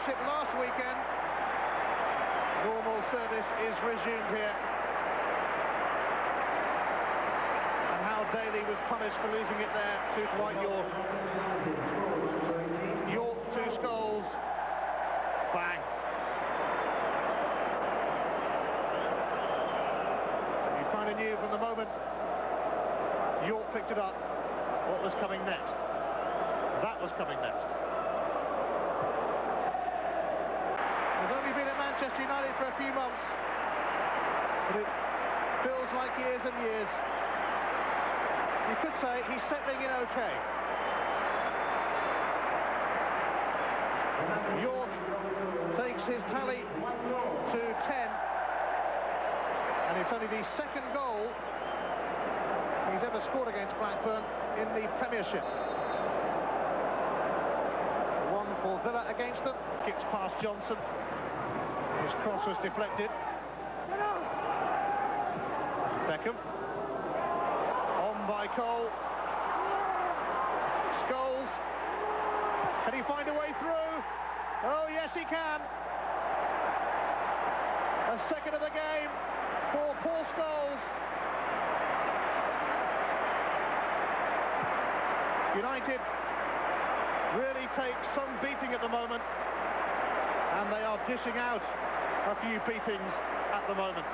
Championship last weekend. Normal service is resumed here. And how Daly was punished for losing it there to Dwight York. York to Scholes. Bang. You kind of knew from the moment York picked it up what was coming next. That was coming next. He's only been at Manchester United for a few months, but it feels like years and years. You could say he's settling in okay. York takes his tally to 10, and it's only the second goal he's ever scored against Blackburn in the Premiership. One for Villa against them. Kicks past Johnson. His cross was deflected. Beckham. On by Cole. Scholes. Can he find a way through? Oh, yes, he can. A second of the game for Paul Scholes. United really take some beating at the moment, and they are dishing out a few beatings at the moment.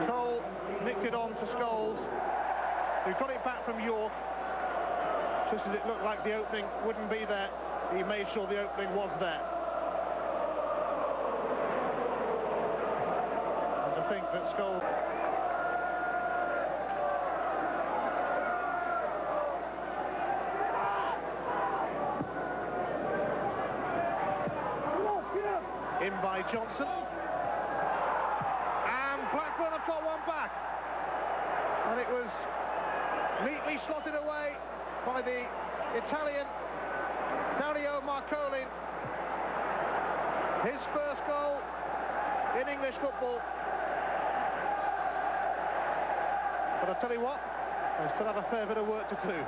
Cole nicked it on to Scholes, who got it back from York. Just as it looked like the opening wouldn't be there, he made sure the opening was there. And to think that Scholes... in by Johnson, and Blackburn have got one back, and it was neatly slotted away by the Italian Dario Marcoli. His first goal in English football. But I'll tell you what, they still have a fair bit of work to do.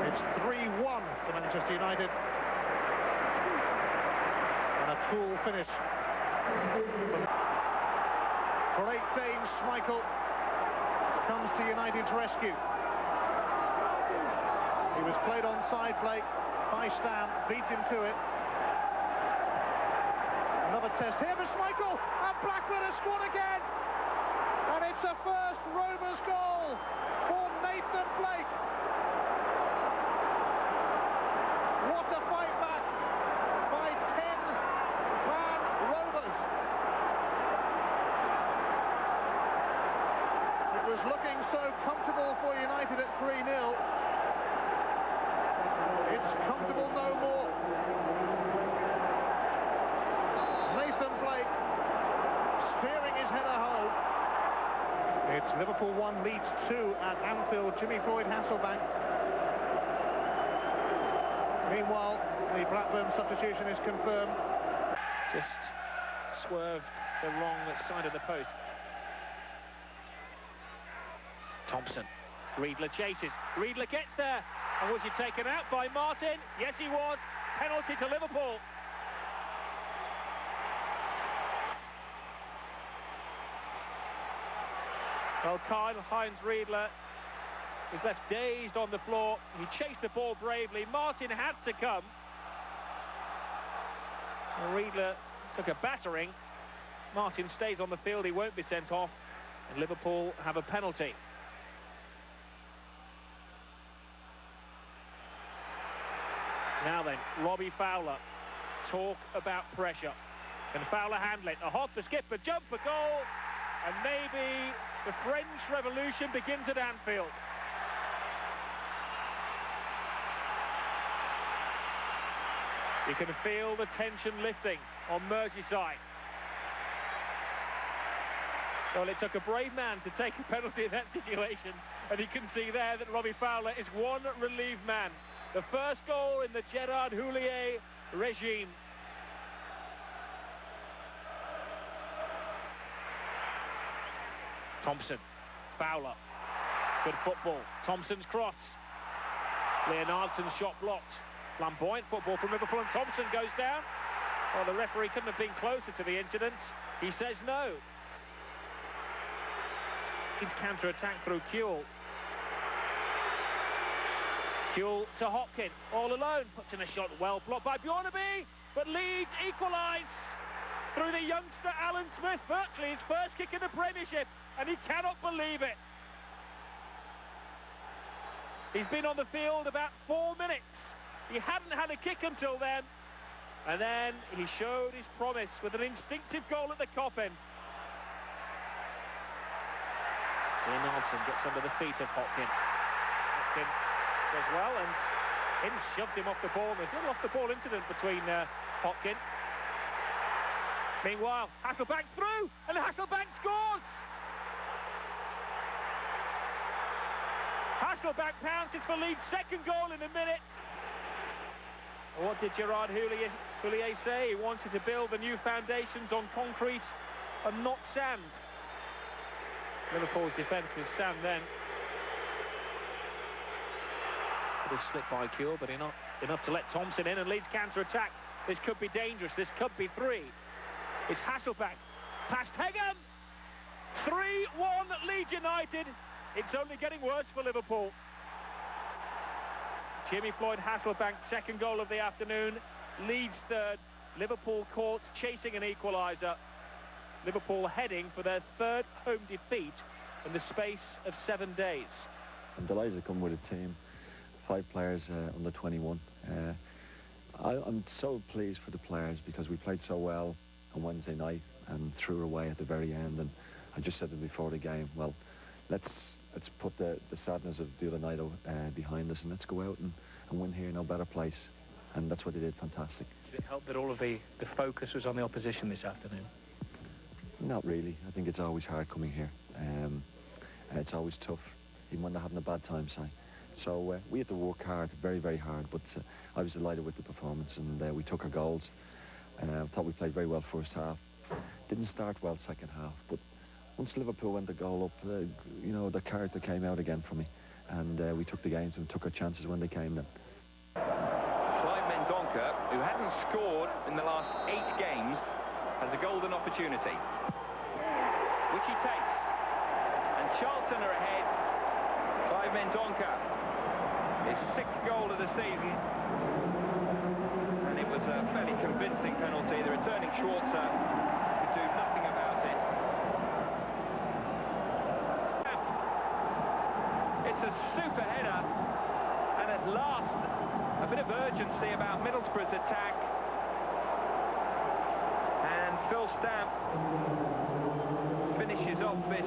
It's 3-1 for Manchester United. And a cool finish. Great Dane Schmeichel comes to United's rescue. He was played on side play by Stan, beat him to it. Another test here for Schmeichel, and Blackburn has scored again. And it's a first Rovers goal for Nathan Blake. What a fight back by 10-man Rovers. It was looking so comfortable for United at 3-0. It's comfortable no more. Nathan Blake steering his header home. It's Liverpool 1, Leeds 2 at Anfield. Jimmy Floyd Hasselbank. Meanwhile, the Blackburn substitution is confirmed. Just swerved the wrong side of the post. Thompson. Riedler chases. Riedler gets there. And was he taken out by Martin? Yes, he was. Penalty to Liverpool. Well, Karl-Heinz Riedler was left dazed on the floor. He chased the ball bravely. Martin had to come. And Riedler took a battering. Martin stays on the field. He won't be sent off. And Liverpool have a penalty. Now then, Robbie Fowler. Talk about pressure. Can Fowler handle it? A hop, the skipper, jump for goal. And maybe the French Revolution begins at Anfield. You can feel the tension lifting on Merseyside. Well, it took a brave man to take a penalty in that situation. And you can see there that Robbie Fowler is one relieved man. The first goal in the Gerard Houllier regime. Thompson, Fowler, Good football. Thompson's cross. Leonardson's shot blocked. Flamboyant football from Liverpool, and Thompson goes down. Well, the referee couldn't have been closer to the incident. He says no. Leeds counter-attack through Kuehl. Kuehl to Hopkin, all alone. Puts in a shot well blocked by Bjornaby, but Leeds equalise through the youngster Alan Smith. Virtually his first kick in the Premiership, and he cannot believe it. He's been on the field about 4 minutes. He hadn't had a kick until then. And then he showed his promise with an instinctive goal at the coffin. Leonardson gets under the feet of Hopkin. Hopkin does well, and Ince shoved him off the ball. There's a little off-the-ball incident between Hopkin. Meanwhile, Hasselbank through, and Hasselbank scores! Hasselbank pounces for Leeds' second goal in a minute. What did Gerard Houllier say? He wanted to build the new foundations on concrete and not sand. Liverpool's defence was sand then. It was slipped by Kuehl, but enough to let Thompson in, and Leeds counter-attack. This could be dangerous. This could be 3. It's Hasselbank. Past Hegem. 3-1 Leeds United. It's only getting worse for Liverpool. Jimmy Floyd Hasselbank's second goal of the afternoon. Leeds third. Liverpool caught chasing an equaliser. Liverpool heading for their third home defeat in the space of 7 days. I'm delighted to come with a team. 5 players under 21. I'm so pleased for the players because we played so well on Wednesday night and threw away at the very end. And I just said to them before the game, well, let's put the sadness of the other night behind us, and let's go out and win here, no better place. And that's what they did, fantastic. Did it help that all of the focus was on the opposition this afternoon? Not really. I think it's always hard coming here. It's always tough, even when they're having a bad time, say. So we had to work hard, very, very hard, but I was delighted with the performance, and we took our goals. I thought we played very well first half. Didn't start well second half, but once Liverpool went the goal up, you know, the character came out again for me, and we took the games and took our chances when they came then. Clive Mendonca, who hadn't scored in the last 8 games, has a golden opportunity, which he takes. And Charlton are ahead. Clive Mendonca, his 6th goal of the season. And it was a fairly convincing penalty. The returning Schwarzer could do nothing about it. It's a super header, and at last a bit of urgency about Middlesbrough's attack, and Phil Stamp finishes off this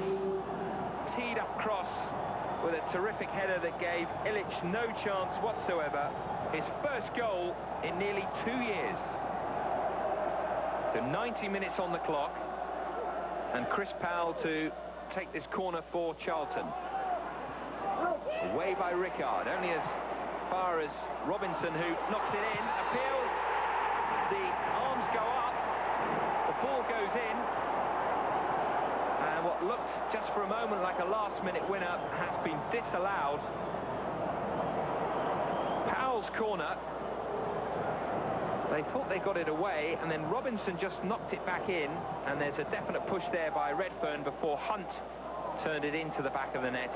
teed up cross with a terrific header that gave Illich no chance whatsoever. His first goal in nearly 2 years. So 90 minutes on the clock, and Chris Powell to take this corner for Charlton. Away by Rickard, only as far as Robinson, who knocks it in. Appeal, the arms go up, the ball goes in, and what looked just for a moment like a last-minute winner has been disallowed. Powell's corner, they thought they got it away, and then Robinson just knocked it back in, and there's a definite push there by Redfern before Hunt turned it into the back of the net.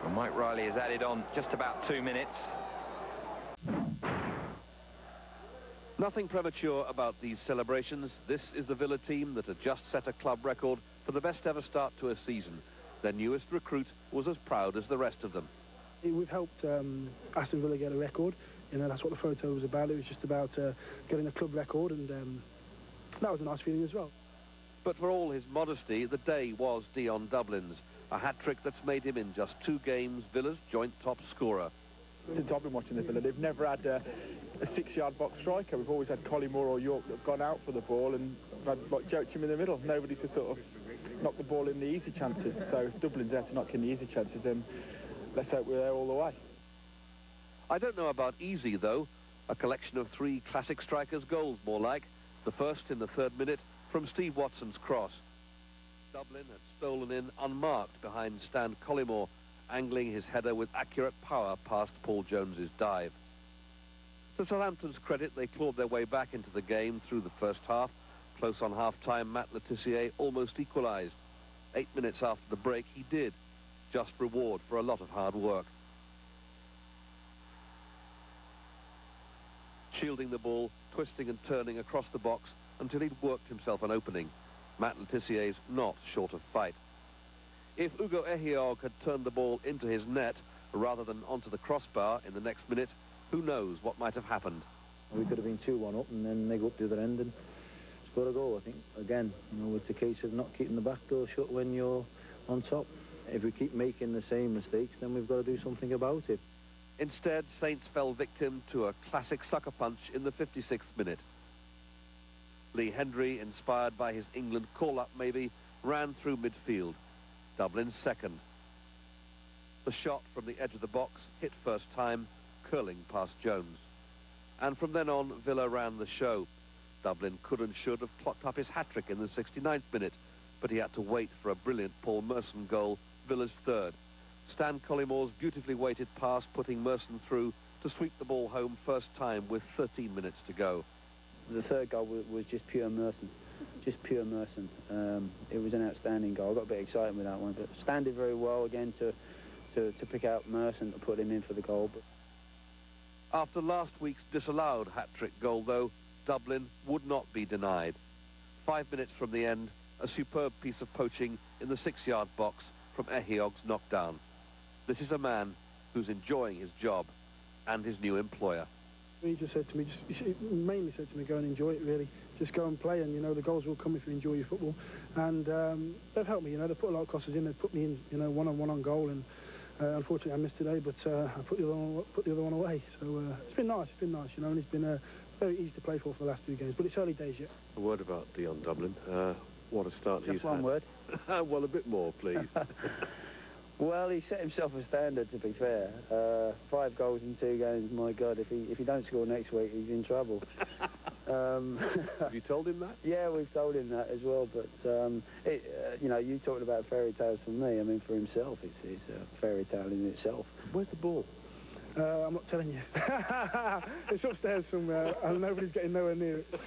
Well, Mike Riley has added on just about 2 minutes. Nothing premature about these celebrations. This is the Villa team that had just set a club record for the best ever start to a season. Their newest recruit was as proud as the rest of them. We've helped Aston Villa get a record. You know, that's what the photo was about. It was just about getting a club record, and that was a nice feeling as well. But for all his modesty, the day was Dion Dublin's. A hat-trick that's made him in just 2 games Villa's joint top scorer. Since I've been watching the Villa, they've never had a 6-yard box striker. We've always had Collymore or York that have gone out for the ball, and had like Joachim in the middle. Nobody to sort of knock the ball in the easy chances. So if Dublin's there to knock in the easy chances, then let's hope we're there all the way. I don't know about easy, though. A collection of 3 classic strikers' goals, more like. The first in the 3rd minute from Steve Watson's cross. Dublin had stolen in unmarked behind Stan Collymore, angling his header with accurate power past Paul Jones's dive. To Southampton's credit, they clawed their way back into the game through the first half. Close on half-time, Matt Le Tissier almost equalised. 8 minutes after the break, he did. Just reward for a lot of hard work. Shielding the ball, twisting and turning across the box until he'd worked himself an opening. Matt Le Tissier's not short of fight. If Ugo Ehiog had turned the ball into his net rather than onto the crossbar in the next minute, who knows what might have happened. We could have been 2-1 up and then they go up the other end and score a goal. I think, again, it's a case of not keeping the back door shut when you're on top. If we keep making the same mistakes, then we've got to do something about it. Instead, Saints fell victim to a classic sucker punch in the 56th minute. Lee Hendry, inspired by his England call-up maybe, ran through midfield. Dublin's second. The shot from the edge of the box hit first time, curling past Jones. And from then on, Villa ran the show. Dublin could and should have clocked up his hat-trick in the 69th minute, but he had to wait for a brilliant Paul Merson goal, Villa's third. Stan Collymore's beautifully weighted pass putting Merson through to sweep the ball home first time with 13 minutes to go. The third goal was just pure Merson. Just pure Merson. It was an outstanding goal. I got a bit excited with that one, but Stan did very well again to pick out Merson to put him in for the goal. But after last week's disallowed hat-trick goal, though, Dublin would not be denied. 5 minutes from the end, a superb piece of poaching in the 6-yard box from Ehiog's knockdown. This is a man who's enjoying his job and his new employer. He just said to me, mainly said to me, go and enjoy it, really. Just go and play, and, the goals will come if you enjoy your football. And they've helped me, they've put a lot of crosses in. They've put me in, one-on-one on goal, and unfortunately I missed today, but I put the other one away. So it's been nice, and it's been very easy to play for the last 2 games, but it's early days yet. A word about Dion Dublin. What a start he's had. just one word. Well, a bit more, please. Well, he set himself a standard, to be fair. 5 goals in 2 games, my God, if he don't score next week, he's in trouble. Have you told him that? Yeah, we've told him that as well, but, you talked about fairy tales for me. I mean, for himself, it's a fairy tale in itself. Where's the ball? I'm not telling you. It's upstairs somewhere, and nobody's getting nowhere near it.